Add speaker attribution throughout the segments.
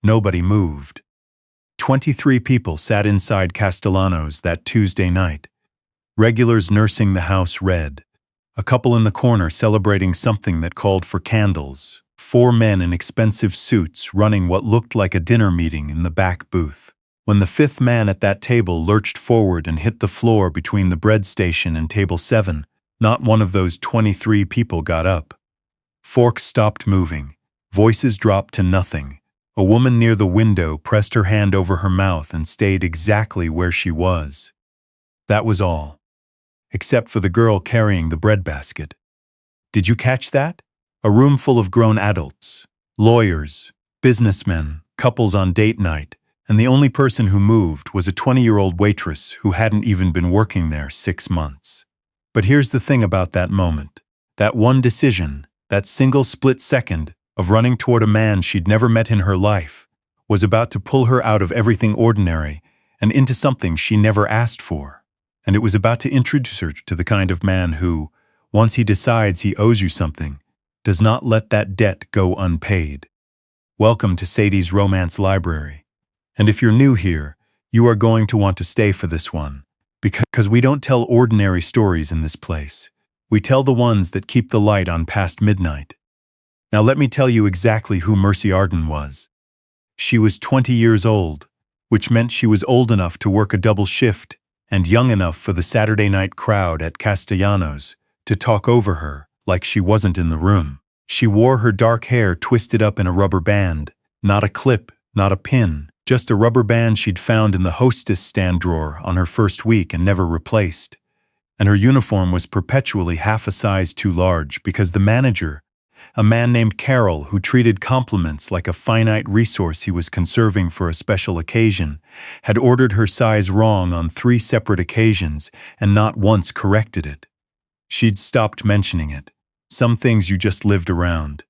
Speaker 1: Nobody moved. 23 people sat inside Castellanos that Tuesday night. Regulars nursing the house red. A couple in the corner celebrating something that called for candles. 4 men in expensive suits running what looked like a dinner meeting in the back booth. When the 5th man at that table lurched forward and hit the floor between the bread station and table 7, not one of those 23 people got up. Forks stopped moving. Voices dropped to nothing. A woman near the window pressed her hand over her mouth and stayed exactly where she was. That was all. Except for the girl carrying the breadbasket. Did you catch that? A room full of grown adults, lawyers, businessmen, couples on date night, and the only person who moved was a 20-year-old waitress who hadn't even been working there 6 months. But here's the thing about that moment. That one decision, that single split second of running toward a man she'd never met in her life, was about to pull her out of everything ordinary and into something she never asked for. And it was about to introduce her to the kind of man who, once he decides he owes you something, does not let that debt go unpaid. Welcome to Sadie's Romance Library. And if you're new here, you are going to want to stay for this one, because we don't tell ordinary stories in this place. We tell the ones that keep the light on past midnight. Now let me tell you exactly who Mercy Arden was. She was 20 years old, which meant she was old enough to work a double shift and young enough for the Saturday night crowd at Castellanos to talk over her like she wasn't in the room. She wore her dark hair twisted up in a rubber band, not a clip, not a pin, just a rubber band she'd found in the hostess stand drawer on her first week and never replaced. And her uniform was perpetually half a size too large because the manager, a man named Carol who treated compliments like a finite resource he was conserving for a special occasion, had ordered her size wrong on 3 separate occasions and not once corrected it. She'd stopped mentioning it. Some things you just lived around.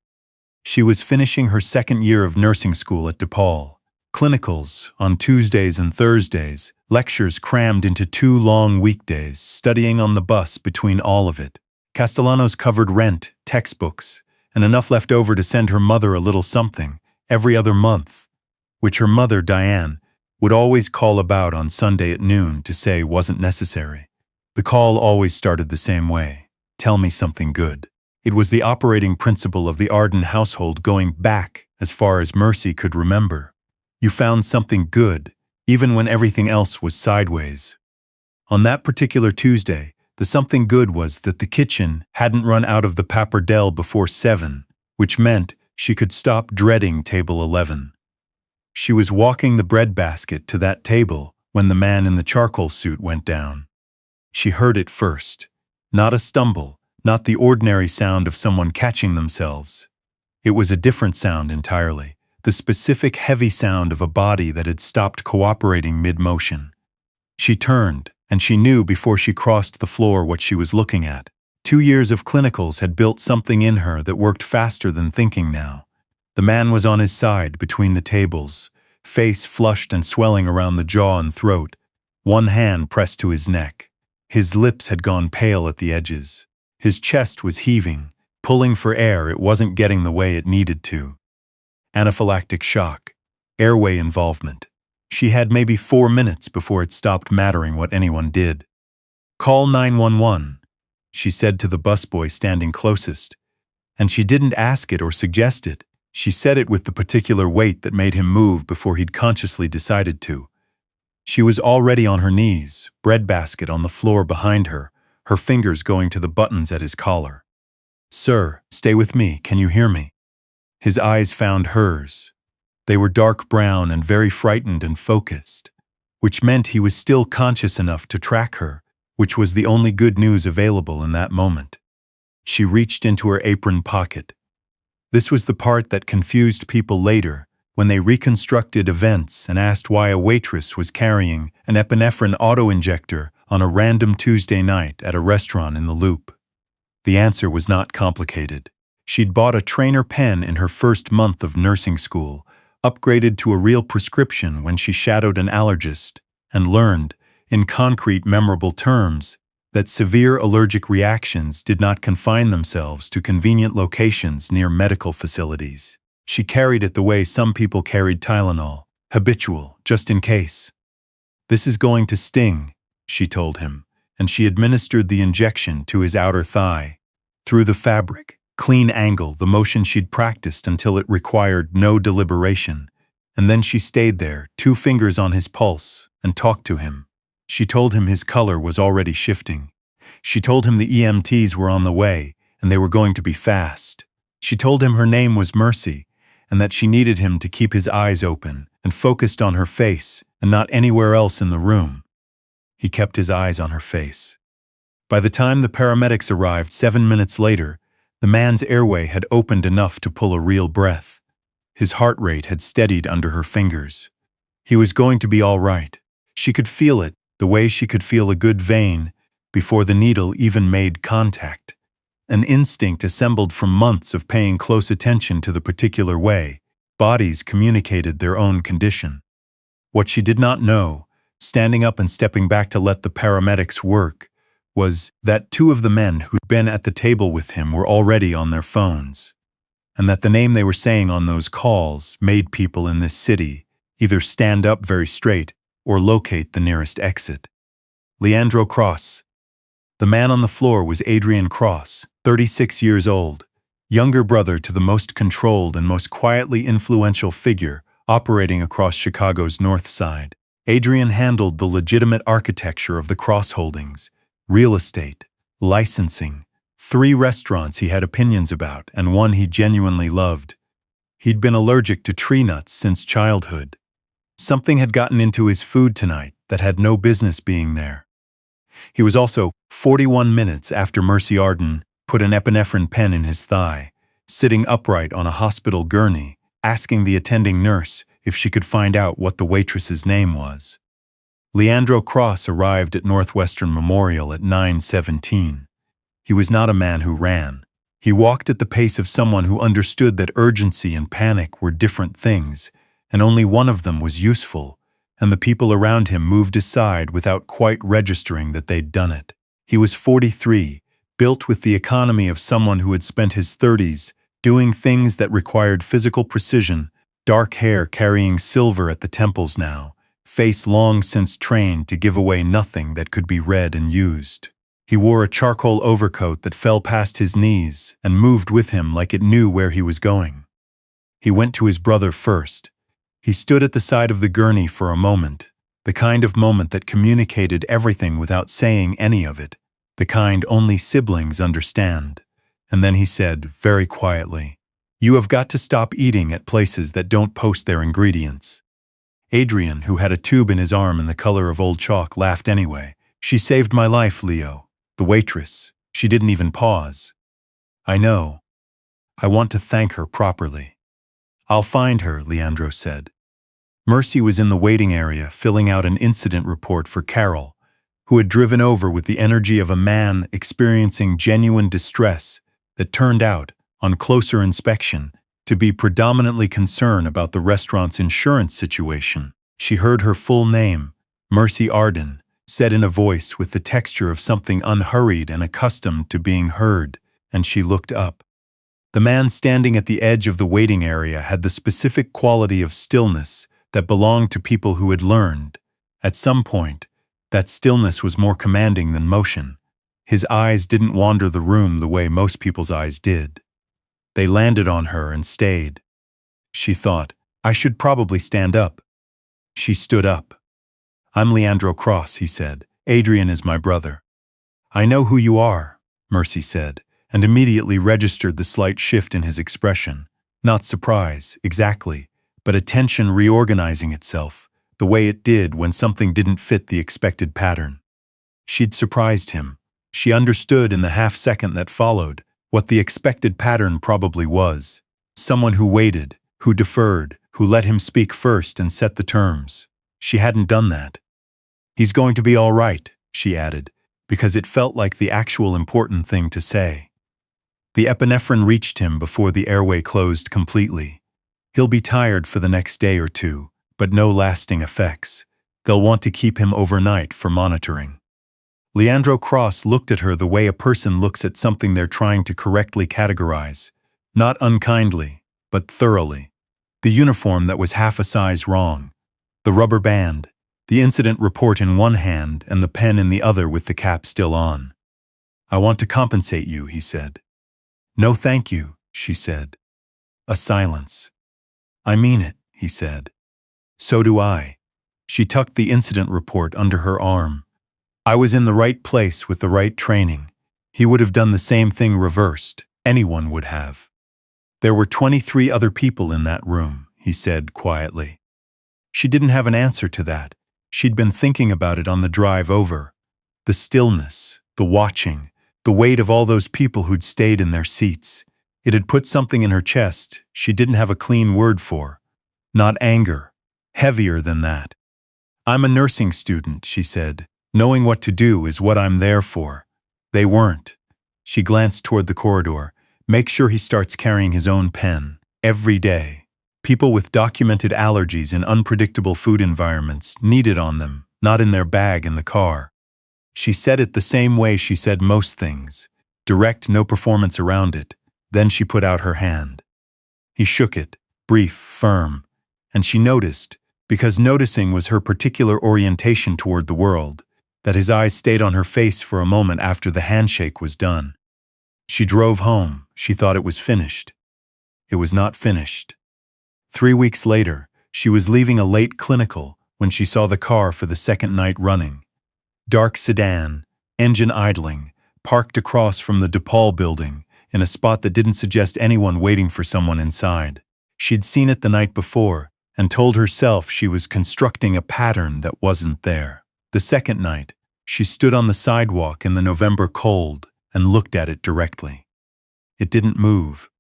Speaker 1: She was finishing her 2nd year of nursing school at DePaul. Clinicals on Tuesdays and Thursdays, lectures crammed into 2 long weekdays, studying on the bus between all of it. Castellanos covered rent, textbooks, and enough left over to send her mother a little something every other month, which her mother, Diane, would always call about on Sunday at noon to say wasn't necessary. The call always started the same way. Tell me something good. It was the operating principle of the Arden household going back as far as Mercy could remember. You found something good, even when everything else was sideways. On that particular Tuesday, the something good was that the kitchen hadn't run out of the pappardelle before 7, which meant she could stop dreading table 11. She was walking the breadbasket to that table when the man in the charcoal suit went down. She heard it first. Not a stumble, not the ordinary sound of someone catching themselves. It was a different sound entirely, the specific heavy sound of a body that had stopped cooperating mid-motion. She turned, and she knew before she crossed the floor what she was looking at. 2 years of clinicals had built something in her that worked faster than thinking now. The man was on his side between the tables, face flushed and swelling around the jaw and throat, one hand pressed to his neck. His lips had gone pale at the edges. His chest was heaving, pulling for air it wasn't getting the way it needed to. Anaphylactic shock, airway involvement. She had maybe 4 minutes before it stopped mattering what anyone did. "Call 911, she said to the busboy standing closest. And she didn't ask it or suggest it. She said it with the particular weight that made him move before he'd consciously decided to. She was already on her knees, breadbasket on the floor behind her, her fingers going to the buttons at his collar. "Sir, stay with me, can you hear me?" His eyes found hers. They were dark brown and very frightened and focused, which meant he was still conscious enough to track her, which was the only good news available in that moment. She reached into her apron pocket. This was the part that confused people later, when they reconstructed events and asked why a waitress was carrying an epinephrine auto-injector on a random Tuesday night at a restaurant in the Loop. The answer was not complicated. She'd bought a trainer pen in her first month of nursing school, upgraded to a real prescription when she shadowed an allergist, and learned, in concrete, memorable terms, that severe allergic reactions did not confine themselves to convenient locations near medical facilities. She carried it the way some people carried Tylenol, habitual, just in case. "This is going to sting," she told him, and she administered the injection to his outer thigh. Through the fabric, clean angle, the motion she'd practiced until it required no deliberation. And then she stayed there, 2 fingers on his pulse, and talked to him. She told him his color was already shifting. She told him the EMTs were on the way, and they were going to be fast. She told him her name was Mercy, and that she needed him to keep his eyes open and focused on her face and not anywhere else in the room. He kept his eyes on her face. By the time the paramedics arrived 7 minutes later, the man's airway had opened enough to pull a real breath. His heart rate had steadied under her fingers. He was going to be all right. She could feel it, the way she could feel a good vein, before the needle even made contact. An instinct assembled from months of paying close attention to the particular way bodies communicated their own condition. What she did not know, standing up and stepping back to let the paramedics work, was that 2 of the men who'd been at the table with him were already on their phones, and that the name they were saying on those calls made people in this city either stand up very straight or locate the nearest exit. Leandro Cross. The man on the floor was Adrian Cross, 36 years old, younger brother to the most controlled and most quietly influential figure operating across Chicago's North Side. Adrian handled the legitimate architecture of the Cross holdings, real estate, licensing, 3 restaurants he had opinions about and 1 he genuinely loved. He'd been allergic to tree nuts since childhood. Something had gotten into his food tonight that had no business being there. He was also 41 minutes after Mercy Arden put an epinephrine pen in his thigh, sitting upright on a hospital gurney, asking the attending nurse if she could find out what the waitress's name was. Leandro Cross arrived at Northwestern Memorial at 9:17. He was not a man who ran. He walked at the pace of someone who understood that urgency and panic were different things, and only one of them was useful, and the people around him moved aside without quite registering that they'd done it. He was 43, built with the economy of someone who had spent his 30s doing things that required physical precision, dark hair carrying silver at the temples now, face long since trained to give away nothing that could be read and used. He wore a charcoal overcoat that fell past his knees and moved with him like it knew where he was going. He went to his brother first. He stood at the side of the gurney for a moment, the kind of moment that communicated everything without saying any of it, the kind only siblings understand. And then he said, very quietly, "You have got to stop eating at places that don't post their ingredients." Adrian, who had a tube in his arm in the color of old chalk, laughed anyway. "She saved my life, Leo. The waitress. She didn't even pause." "I know. I want to thank her properly." "I'll find her," Leandro said. Mercy was in the waiting area filling out an incident report for Carol, who had driven over with the energy of a man experiencing genuine distress that turned out, on closer inspection, to be predominantly concern about the restaurant's insurance situation. She heard her full name, Mercy Arden, said in a voice with the texture of something unhurried and accustomed to being heard, and she looked up. The man standing at the edge of the waiting area had the specific quality of stillness that belonged to people who had learned, at some point, that stillness was more commanding than motion. His eyes didn't wander the room the way most people's eyes did. They landed on her and stayed. She thought, "I should probably stand up." She stood up. "I'm Leandro Cross," he said. "Adrian is my brother." "I know who you are," Mercy said, and immediately registered the slight shift in his expression. Not surprise, exactly, but attention reorganizing itself, the way it did when something didn't fit the expected pattern. She'd surprised him. She understood in the half-second that followed what the expected pattern probably was. Someone who waited, who deferred, who let him speak first and set the terms. She hadn't done that. "He's going to be all right," she added, because it felt like the actual important thing to say. The epinephrine reached him before the airway closed completely. He'll be tired for the next day or 2, but no lasting effects. They'll want to keep him overnight for monitoring. Leandro Cross looked at her the way a person looks at something they're trying to correctly categorize. Not unkindly, but thoroughly. The uniform that was half a size wrong, the rubber band, the incident report in one hand and the pen in the other with the cap still on. "I want to compensate you," he said. "No thank you," she said. A silence. "I mean it," he said. "So do I." She tucked the incident report under her arm. "I was in the right place with the right training. He would have done the same thing reversed. Anyone would have." "There were 23 other people in that room," he said quietly. She didn't have an answer to that. She'd been thinking about it on the drive over. The stillness, the watching, the weight of all those people who'd stayed in their seats. It had put something in her chest she didn't have a clean word for. Not anger. Heavier than that. "I'm a nursing student," she said. "Knowing what to do is what I'm there for." They weren't. She glanced toward the corridor. "Make sure he starts carrying his own pen. Every day." People with documented allergies in unpredictable food environments need it on them, not in their bag in the car. She said it the same way she said most things. Direct, no performance around it. Then she put out her hand. He shook it, brief, firm, and she noticed, because noticing was her particular orientation toward the world, that his eyes stayed on her face for a moment after the handshake was done. She drove home. She thought it was finished. It was not finished. 3 weeks later, she was leaving a late clinical when she saw the car for the second night running. Dark sedan, engine idling, parked across from the DePaul building, in a spot that didn't suggest anyone waiting for someone inside. She'd seen it the night before and told herself she was constructing a pattern that wasn't there. The second night, she stood on the sidewalk in the November cold and looked at it directly. It didn't move.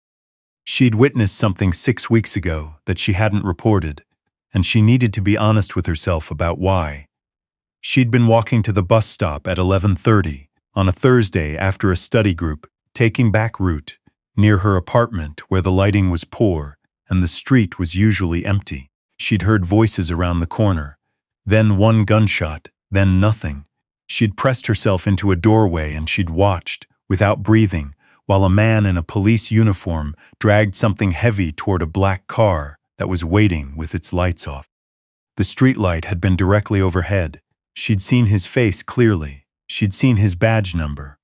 Speaker 1: She'd witnessed something 6 weeks ago that she hadn't reported, and she needed to be honest with herself about why. She'd been walking to the bus stop at 11:30 on a Thursday after a study group, taking back route, near her apartment where the lighting was poor and the street was usually empty. She'd heard voices around the corner, then one gunshot, then nothing. She'd pressed herself into a doorway and she'd watched, without breathing, while a man in a police uniform dragged something heavy toward a black car that was waiting with its lights off. The streetlight had been directly overhead. She'd seen his face clearly. She'd seen his badge number.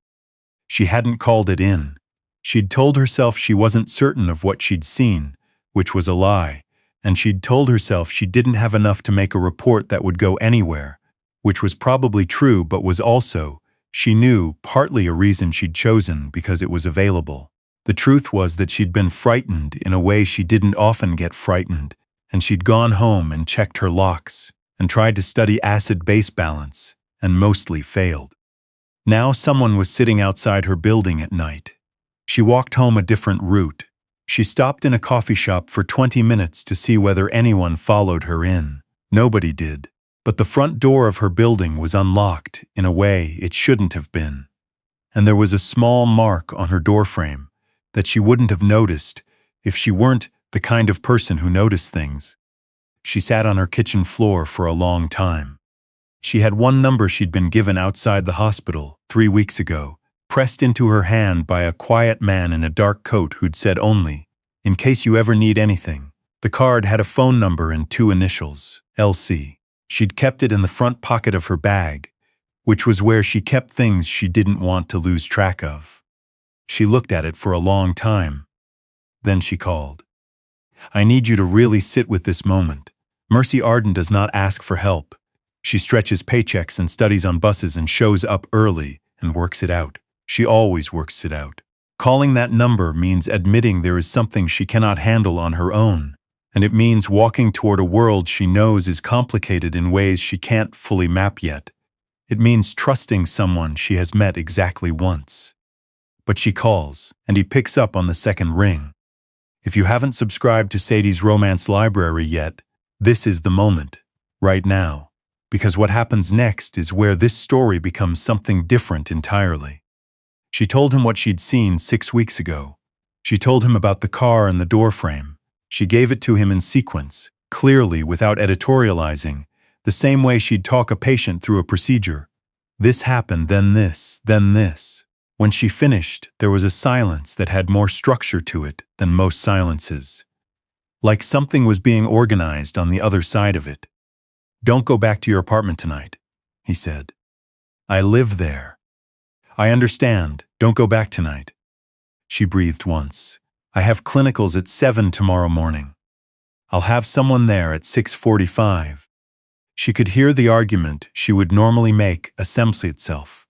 Speaker 1: She hadn't called it in. She'd told herself she wasn't certain of what she'd seen, which was a lie, and she'd told herself she didn't have enough to make a report that would go anywhere, which was probably true but was also, she knew, partly a reason she'd chosen because it was available. The truth was that she'd been frightened in a way she didn't often get frightened, and she'd gone home and checked her locks, and tried to study acid-base balance, and mostly failed. Now someone was sitting outside her building at night. She walked home a different route. She stopped in a coffee shop for 20 minutes to see whether anyone followed her in. Nobody did. But the front door of her building was unlocked in a way it shouldn't have been. And there was a small mark on her doorframe that she wouldn't have noticed if she weren't the kind of person who noticed things. She sat on her kitchen floor for a long time. She had one number she'd been given outside the hospital 3 weeks ago, pressed into her hand by a quiet man in a dark coat who'd said only, "In case you ever need anything." The card had a phone number and 2 initials, LC. She'd kept it in the front pocket of her bag, which was where she kept things she didn't want to lose track of. She looked at it for a long time. Then she called. "I need you to really sit with this moment. Mercy Arden does not ask for help. She stretches paychecks and studies on buses and shows up early and works it out. She always works it out. Calling that number means admitting there is something she cannot handle on her own, and it means walking toward a world she knows is complicated in ways she can't fully map yet. It means trusting someone she has met exactly once." But she calls, and he picks up on the second ring. If you haven't subscribed to Sadie's Romance Library yet, this is the moment, right now. Because what happens next is where this story becomes something different entirely. She told him what she'd seen 6 weeks ago. She told him about the car and the doorframe. She gave it to him in sequence, clearly without editorializing, the same way she'd talk a patient through a procedure. This happened, then this, then this. When she finished, there was a silence that had more structure to it than most silences. like something was being organized on the other side of it. "Don't go back to your apartment tonight," he said. "I live there." "I understand. Don't go back tonight." She breathed once. "I have clinicals at 7 tomorrow morning. I'll have someone there at 6:45. She could hear the argument she would normally make assemble itself.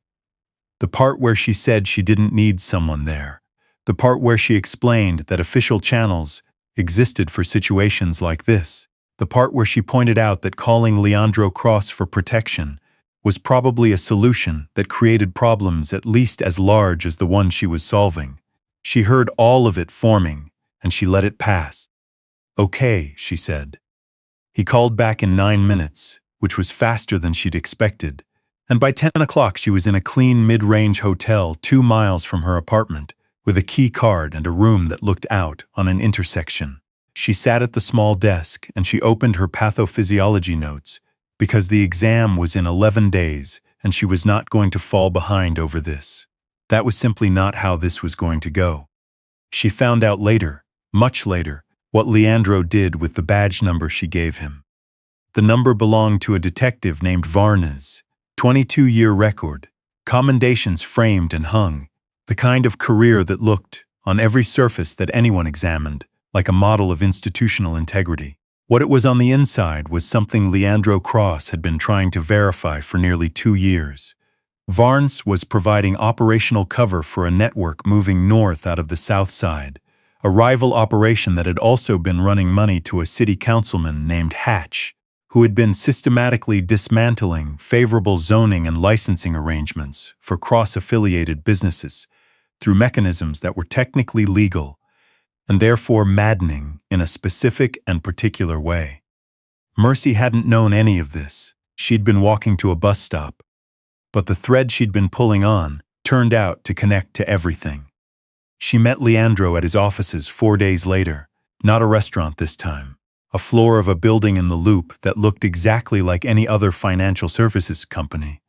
Speaker 1: The part where she said she didn't need someone there. The part where she explained that official channels existed for situations like this. The part where she pointed out that calling Leandro Cross for protection was probably a solution that created problems at least as large as the one she was solving. She heard all of it forming, and she let it pass. "Okay," she said. He called back in 9 minutes, which was faster than she'd expected, and by 10 o'clock she was in a clean mid-range hotel 2 miles from her apartment, with a key card and a room that looked out on an intersection. She sat at the small desk and she opened her pathophysiology notes, because the exam was in 11 days and she was not going to fall behind over this. That was simply not how this was going to go. She found out later, much later, what Leandro did with the badge number she gave him. The number belonged to a detective named Varnes, 22-year record, commendations framed and hung, the kind of career that looked, on every surface that anyone examined, like a model of institutional integrity. What it was on the inside was something Leandro Cross had been trying to verify for nearly 2 years. Varnes was providing operational cover for a network moving north out of the south side, a rival operation that had also been running money to a city councilman named Hatch, who had been systematically dismantling favorable zoning and licensing arrangements for cross-affiliated businesses through mechanisms that were technically legal and therefore maddening in a specific and particular way. Mercy hadn't known any of this. She'd been walking to a bus stop. But the thread she'd been pulling on turned out to connect to everything. She met Leandro at his offices 4 days later, not a restaurant this time, a floor of a building in the Loop that looked exactly like any other financial services company.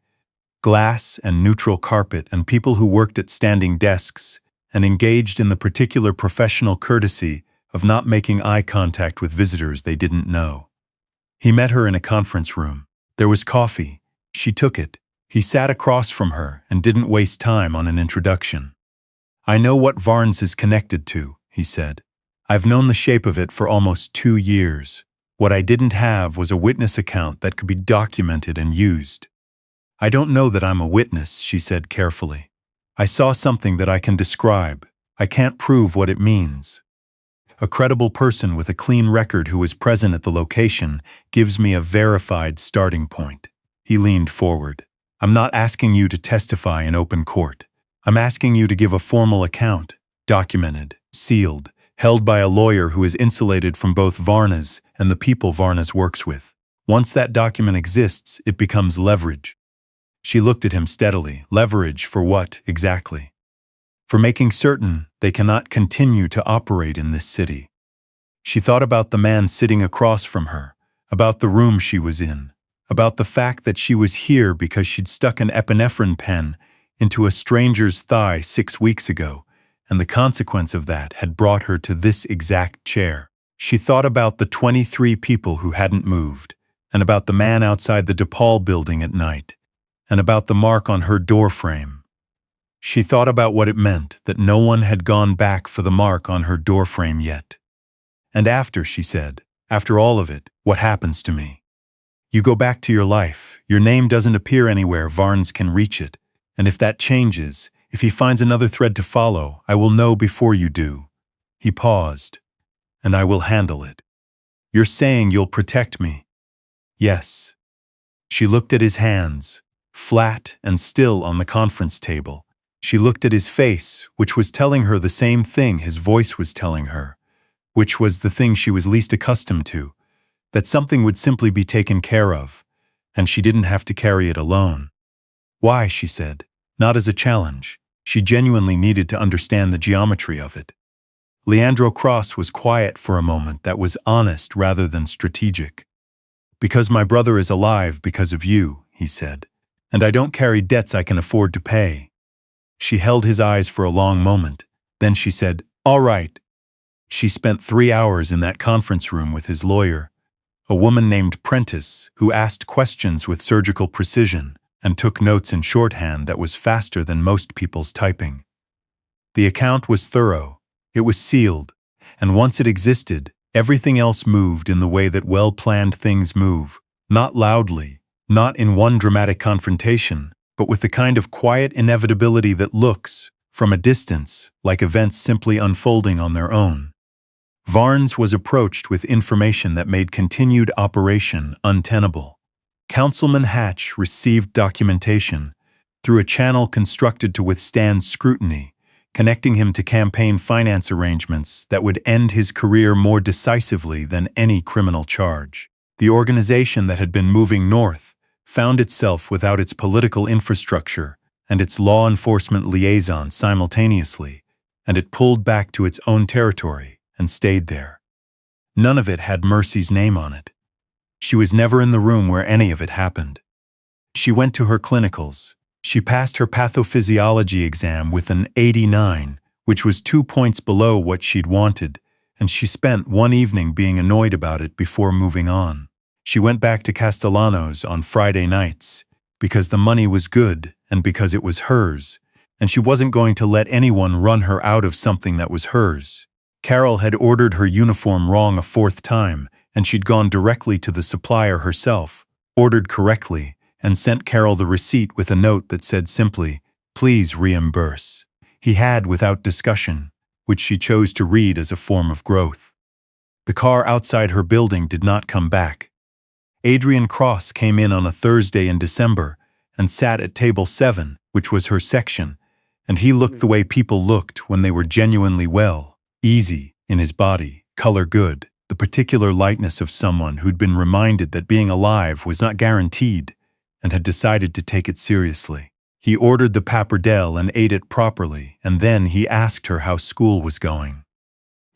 Speaker 1: Glass and neutral carpet and people who worked at standing desks and engaged in the particular professional courtesy of not making eye contact with visitors they didn't know. He met her in a conference room. There was coffee. She took it. He sat across from her and didn't waste time on an introduction. "I know what Varnes is connected to," he said. "I've known the shape of it for almost 2 years. What I didn't have was a witness account that could be documented and used." "I don't know that I'm a witness," she said carefully. "I saw something that I can describe. I can't prove what it means. A credible person with a clean record who was present at the location gives me a verified starting point." He leaned forward. "I'm not asking you to testify in open court. I'm asking you to give a formal account, documented, sealed, held by a lawyer who is insulated from both Varnes and the people Varnes works with. Once that document exists, it becomes leverage." She looked at him steadily. Leverage for what, exactly? For making certain they cannot continue to operate in this city. She thought about the man sitting across from her, about the room she was in, about the fact that she was here because she'd stuck an epinephrine pen into a stranger's thigh 6 weeks ago, and the consequence of that had brought her to this exact chair. She thought about the 23 people who hadn't moved, and about the man outside the DePaul building at night, and about the mark on her doorframe. She thought about what it meant that no one had gone back for the mark on her doorframe yet. "And after," she said, "after all of it, what happens to me? You go back to your life, your name doesn't appear anywhere Varnes can reach it, and if that changes, if he finds another thread to follow, I will know before you do." He paused. "And I will handle it." "You're saying you'll protect me?" "Yes." She looked at his hands, flat and still on the conference table. She looked at his face, which was telling her the same thing his voice was telling her, which was the thing she was least accustomed to, that something would simply be taken care of, and she didn't have to carry it alone. "Why?" she said, not as a challenge. She genuinely needed to understand the geometry of it. Leandro Cross was quiet for a moment that was honest rather than strategic. "Because my brother is alive because of you," he said, "and I don't carry debts I can afford to pay." She held his eyes for a long moment. Then she said, "All right." She spent 3 hours in that conference room with his lawyer, a woman named Prentice, who asked questions with surgical precision and took notes in shorthand that was faster than most people's typing. The account was thorough, it was sealed, and once it existed, everything else moved in the way that well-planned things move, not loudly, not in one dramatic confrontation, but with the kind of quiet inevitability that looks, from a distance, like events simply unfolding on their own. Varnes was approached with information that made continued operation untenable. Councilman Hatch received documentation through a channel constructed to withstand scrutiny, connecting him to campaign finance arrangements that would end his career more decisively than any criminal charge. The organization that had been moving north found itself without its political infrastructure and its law enforcement liaison simultaneously, and it pulled back to its own territory and stayed there. None of it had Mercy's name on it. She was never in the room where any of it happened. She went to her clinicals. She passed her pathophysiology exam with an 89, which was 2 points below what she'd wanted, and she spent one evening being annoyed about it before moving on. She went back to Castellanos on Friday nights, because the money was good and because it was hers, and she wasn't going to let anyone run her out of something that was hers. Carol had ordered her uniform wrong a 4th time, and she'd gone directly to the supplier herself, ordered correctly, and sent Carol the receipt with a note that said simply, "Please reimburse." He had without discussion, which she chose to read as a form of growth. The car outside her building did not come back. Adrian Cross came in on a Thursday in December and sat at table 7, which was her section, and he looked the way people looked when they were genuinely well, easy in his body, color good, the particular lightness of someone who'd been reminded that being alive was not guaranteed and had decided to take it seriously. He ordered the pappardelle and ate it properly, and then he asked her how school was going.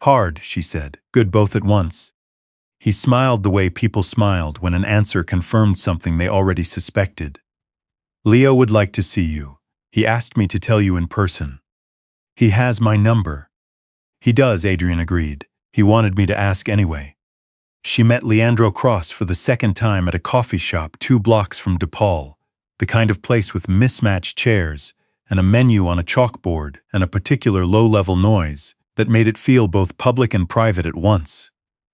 Speaker 1: "Hard," she said, "good both at once." He smiled the way people smiled when an answer confirmed something they already suspected. "Leo would like to see you. He asked me to tell you in person." "He has my number." "He does," Adrian agreed. "He wanted me to ask anyway." She met Leandro Cross for the second time at a coffee shop 2 blocks from DePaul, the kind of place with mismatched chairs and a menu on a chalkboard and a particular low-level noise that made it feel both public and private at once.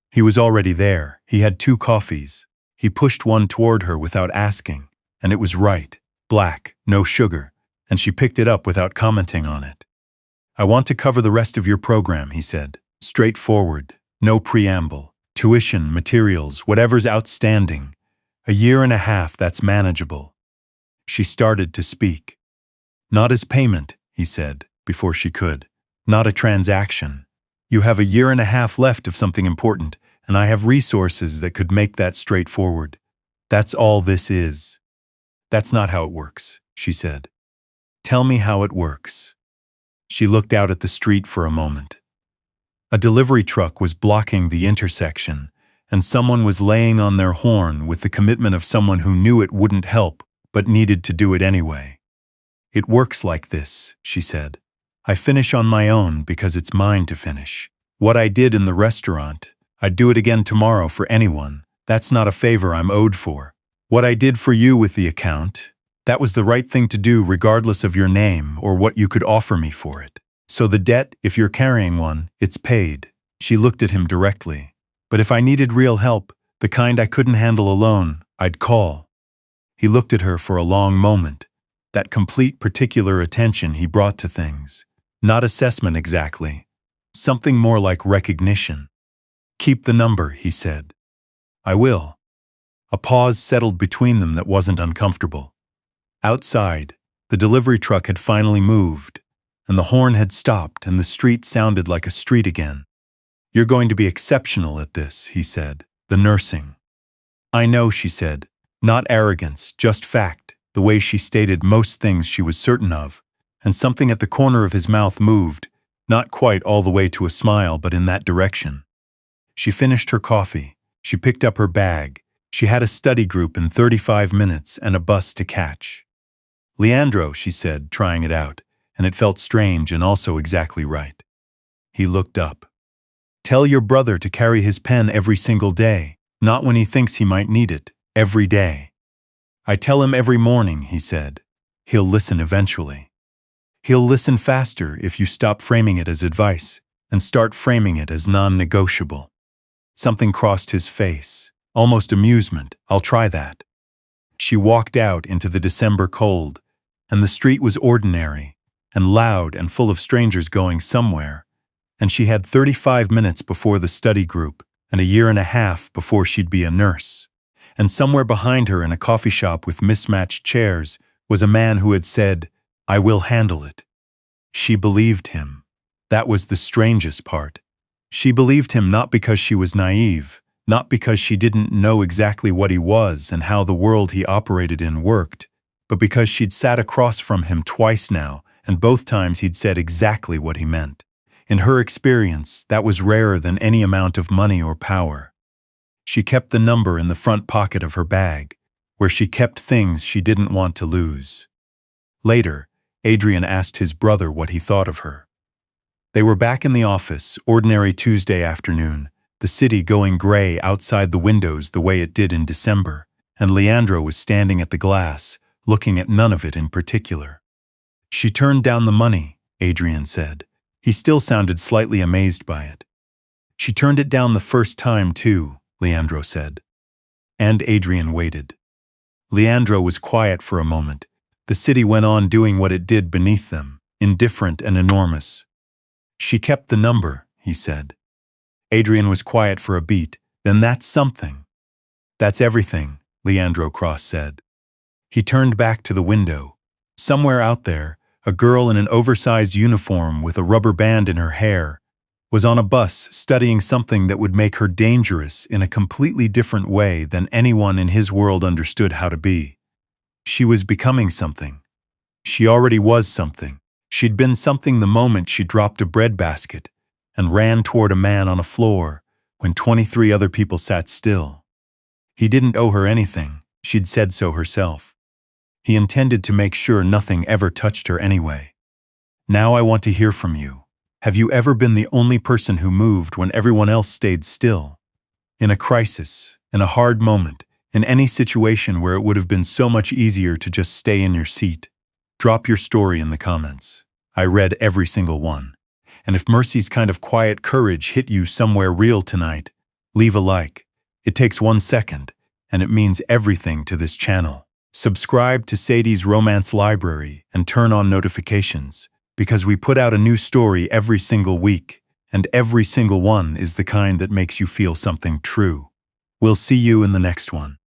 Speaker 1: He was already there. He had 2 coffees. He pushed one toward her without asking, and it was right, black, no sugar, and she picked it up without commenting on it. "I want to cover the rest of your program," he said. "Straightforward, no preamble. Tuition, materials, whatever's outstanding. A year and a half, that's manageable." She started to speak. "Not as payment," he said, before she could. "Not a transaction. You have a year and a half left of something important, and I have resources that could make that straightforward. That's all this is." "That's not how it works," she said. "Tell me how it works." She looked out at the street for a moment. A delivery truck was blocking the intersection, and someone was laying on their horn with the commitment of someone who knew it wouldn't help, but needed to do it anyway. "It works like this," she said. "I finish on my own because it's mine to finish. What I did in the restaurant, I'd do it again tomorrow for anyone. That's not a favor I'm owed for. What I did for you with the account, that was the right thing to do regardless of your name or what you could offer me for it. So the debt, if you're carrying one, it's paid." She looked at him directly. "But if I needed real help, the kind I couldn't handle alone, I'd call." He looked at her for a long moment, that complete particular attention he brought to things. Not assessment exactly. Something more like recognition. "Keep the number," he said. "I will." A pause settled between them that wasn't uncomfortable. Outside, the delivery truck had finally moved, and the horn had stopped, and the street sounded like a street again. "You're going to be exceptional at this," he said. "The nursing." "I know," she said. Not arrogance, just fact, the way she stated most things she was certain of, and something at the corner of his mouth moved, not quite all the way to a smile, but in that direction. She finished her coffee. She picked up her bag. She had a study group in 35 minutes and a bus to catch. "Leandro," she said, trying it out, and it felt strange and also exactly right. He looked up. Tell your brother to carry his pen every single day, not when he thinks he might need it, every day. I tell him every morning, he said. He'll listen eventually. He'll listen faster if you stop framing it as advice and start framing it as non-negotiable. Something crossed his face, almost amusement. I'll try that. She walked out into the December cold, and the street was ordinary and loud and full of strangers going somewhere, and she had 35 minutes before the study group and a year and a half before she'd be a nurse. And somewhere behind her in a coffee shop with mismatched chairs was a man who had said, "I will handle it." She believed him. That was the strangest part. She believed him not because she was naive, not because she didn't know exactly what he was and how the world he operated in worked, but because she'd sat across from him twice now, and both times he'd said exactly what he meant. In her experience, that was rarer than any amount of money or power. She kept the number in the front pocket of her bag, where she kept things she didn't want to lose. Later, Adrian asked his brother what he thought of her. They were back in the office, ordinary Tuesday afternoon, the city going gray outside the windows the way it did in December, and Leandro was standing at the glass, looking at none of it in particular. She turned down the money, Adrian said. He still sounded slightly amazed by it. She turned it down the first time, too, Leandro said. And Adrian waited. Leandro was quiet for a moment. The city went on doing what it did beneath them, indifferent and enormous. She kept the number, he said. Adrian was quiet for a beat. Then that's something. That's everything, Leandro Cross said. He turned back to the window. Somewhere out there, a girl in an oversized uniform with a rubber band in her hair was on a bus studying something that would make her dangerous in a completely different way than anyone in his world understood how to be. She was becoming something. She already was something. She'd been something the moment she dropped a bread basket and ran toward a man on a floor when 23 other people sat still. He didn't owe her anything. She'd said so herself. He intended to make sure nothing ever touched her anyway. Now I want to hear from you. Have you ever been the only person who moved when everyone else stayed still? In a crisis, in a hard moment, in any situation where it would have been so much easier to just stay in your seat. Drop your story in the comments. I read every single one. And if Mercy's kind of quiet courage hit you somewhere real tonight, leave a like. It takes 1 second, and it means everything to this channel. Subscribe to Sadie's Romance Library and turn on notifications, because we put out a new story every single week, and every single one is the kind that makes you feel something true. We'll see you in the next one.